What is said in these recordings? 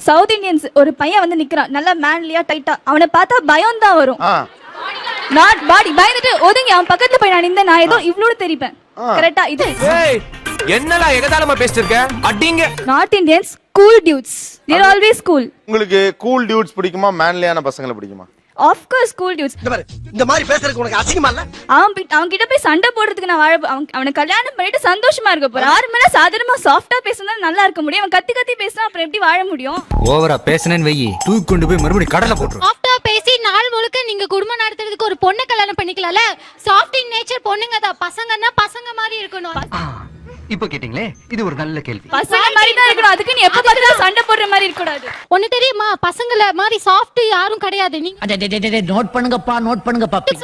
South Indians ஒரு பையன் வந்து நிக்கிறான், நல்லா மேன்லியா டைட்டா, அவனை பார்த்தா பயம் தான் வரும். நாட் பாடி பயந்துட்டு ஒதுங்கி அவன் பக்கத்துல போய் நான் இந்த நான் ஏதோ இவ்ளோட தெரிப்பேன். கரெக்ட்டா? இது என்னடா எகதாளமா பேசிட்டு இருக்க? அடிங்க. North Indians cool dudes, they are always cool. உங்களுக்கு கூல் டியூட்ஸ் பிடிக்குமா மேன்லியான பசங்களை பிடிக்குமா? Of course cool dudes. இந்த மாதிரி பேசுறதுக்கு உனக்கு அசிங்கமா இல்ல? அவன் கிட்ட போய் சண்டை போடுறதுக்கு நான் அவனை கல்யாணம் பண்ணிட்டு சந்தோஷமா இருக்க போறேன். நார்மலா சாதாரணமா சாஃப்ட்டா பேசினா நல்லா இருக்க முடியும். அவன் கத்தி கத்தி பேசினா அப்புறம் எப்படி வாழ முடியும்? ஓவரா பேசனேன்னு வெயி தூக்கி கொண்டு போய் மறுபடியும் கடலை போட்டுரும். சாஃப்ட்டா பேசி நாள் முழுக்க நீங்க குடும்பம் நடத்துறதுக்கு ஒரு பொண்ணை கல்யாணம் பண்ணிக்கலாம்ல. சாஃப்ட் இன் நேச்சர் பொண்ணுங்க தான், பசங்கன்னா பசங்க மாதிரி இருக்கணும். இப்ப கேட்டிங்களே, இது ஒரு நல்ல கேள்வி. பசங்க மாதிரி தான் இருக்கணும். அதுக்கு நீ எப்ப பார்த்தாலும் சண்டை போடுற மாதிரி இருக்க கூடாது. ஒண்ணு தெரியுமா, பசங்கள மாதிரி சாஃப்ட் யாரும் கிடையாது. நீங்க நோட் பண்ணுங்கப்பா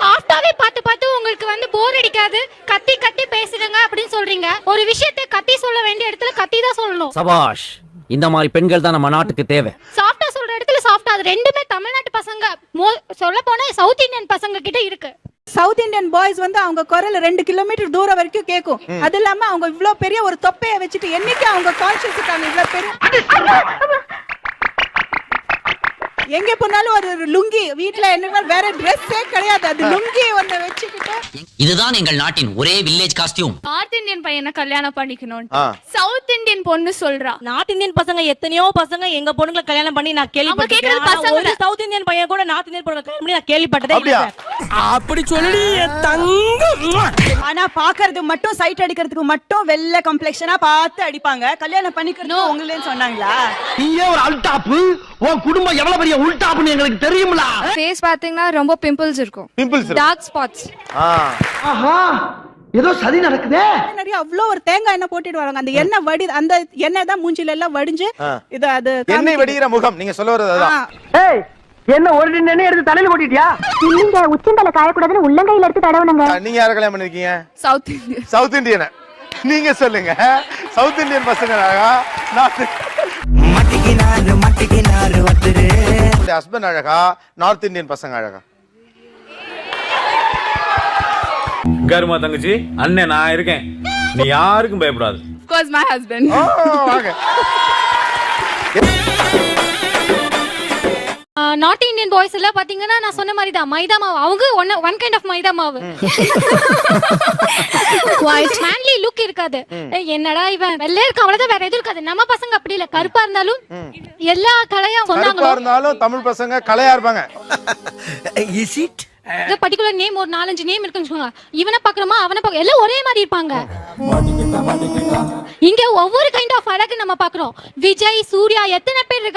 சாஃப்ட்டாவே பார்த்து உங்களுக்கு வந்து போர் அடிக்காது. கத்தி கத்தி பேசுறங்க அப்படின்னு சொல்றீங்க. ஒரு விஷயத்தை கத்தி சொல்ல வேண்டிய இடத்துல கத்தி தான் சொல்லணும். சபாஷ், இந்த மாதிரி பெண்கள் தான் நம்ம நாட்டுக்கு தேவை. சாஃப்ட்டா சொல்ற இடத்துல சாஃப்ட்டா. அது ரெண்டுமே தமிழ்நாட்டு பசங்க, சொல்ல போனா சவுத் இந்தியன் பசங்க கிட்ட இருக்கு. சவுத் இந்தியன் பாய்ஸ் வந்து அவங்க குரல் 2 கிலோமீட்டர் தூரம் வரைக்கும் கேட்கும். அது இல்லாம அவங்க இவ்வளவு பெரிய ஒரு தொப்பையை வச்சுட்டு என்னைக்கு அவங்க கான்ஷியஸ் இருக்காங்க இவ்வளவு பெரிய. எங்க போனாலும் ஒரு லுங்கி, வீட்ல என்ன வேற ட்ரெஸ்ஸே கிடையாது, அது லுங்கி ஒண்ணு வச்சுக்கிட்டு. இதுதான் எங்கள் நாட்டின் ஒரே வில்லேஜ் காஸ்டியூம். நார்த் இந்தியன் பையனை கல்யாணம் பண்ணிக்கணும். சவுத் இந்தியன் பொண்ணு சொல்றா. நார்த் இந்தியன் பசங்க எத்தனையோ பசங்க எங்க பொண்ணுங்களை கல்யாணம் பண்ணி நான் கேள்விப்பட்டேன். ஒரு சவுத் இந்தியன் பையன் கூட நார்த் இந்தியன் பொண்ணு கல்யாணம் பண்ணி நான் கேள்விப்பட்டதே இல்ல. அப்படி சொல்லி தங்கம். ஆனா பாக்குறது மட்டும் சைட் அடிக்கிறதுக்கு மட்டும் வெள்ளை காம்ப்ளெக்ஷனா பார்த்து அடிப்பாங்க. கல்யாணம் பண்ணிக்கிறது உங்களே சொன்னாங்களா? நீயே ஒரு அல்டாப்பு, உன் குடும்பம் எவ்வளவு பெரிய உல்டாப்னு எங்களுக்கு தெரியும்ல. ஃபேஸ் பாத்தீங்கன்னா ரொம்ப பிம்பிள்ஸ் இருக்கும். Dark spots. ஆஹா, ஏதோ சதி நடக்குதே. நிறைய அவ்வளவு ஒரு தேங்காய் எண்ணெய் போட்டுட்டு வராங்க. அந்த எண்ணெய் வடி, அந்த எண்ணெய் தான் மூஞ்சில எல்லாம் வடிஞ்சு இது அது எண்ணெய் வடிகிற முகம். நீங்க சொல்ல வரது அதான். ஏய், என்ன ஒரு எண்ணெய் எடுத்து தலையில போட்டுட்டியா? இல்லங்க, உச்சந்தல காய கூடாதுன்னு உள்ளங்கையில எடுத்து தடவணுங்க. நீங்க யாரை கல்யாணம் பண்ணிருக்கீங்க? South Indian. South Indian. நீங்க சொல்லுங்க, சவுத் இந்தியன் பசங்க அழகா, ஹஸ்பண்ட் அழகா, நார்த் இந்தியன் பசங்க அழகா? கருமா தங்கச்சி, அண்ணே நான் இருக்கேன், நீ யாருக்கும் பயப்படாது. Of course my husband. North Indian boys எல்லாம் பாத்தீங்கன்னா நான் சொன்ன மாதிரி தான் மைதா மாவு. அவங்க ஒன் கைண்ட் ஆஃப் மைதா மாவு. மேன்லி லுக் இருக்காது. என்னடா இவன் வெள்ளை இருக்க, அவ்வளவுதான், வேற எதுவும் இருக்காது. நம்ம பசங்க அப்படி இல்ல, கருப்பா இருந்தாலும் எல்லா கலையும் சொன்னாங்க. கருப்பா இருந்தாலும் தமிழ் பசங்க கலையா இருப்பாங்க. Is it? பர்టిక్యులர் நேம் ஒரு 4-5 நேம் இருக்குன்னு சொல்லுங்க. இவனை பாக்குறோமா அவனை பாக்க எல்லாம் ஒரே மாதிரி இருப்பாங்க. இங்க ஒவ்வொரு கைண்ட் ஆஃப் அழகு நம்ம பாக்குறோம். விஜய், சூர்யா, எத்தனை பேர் இருக்காங்க.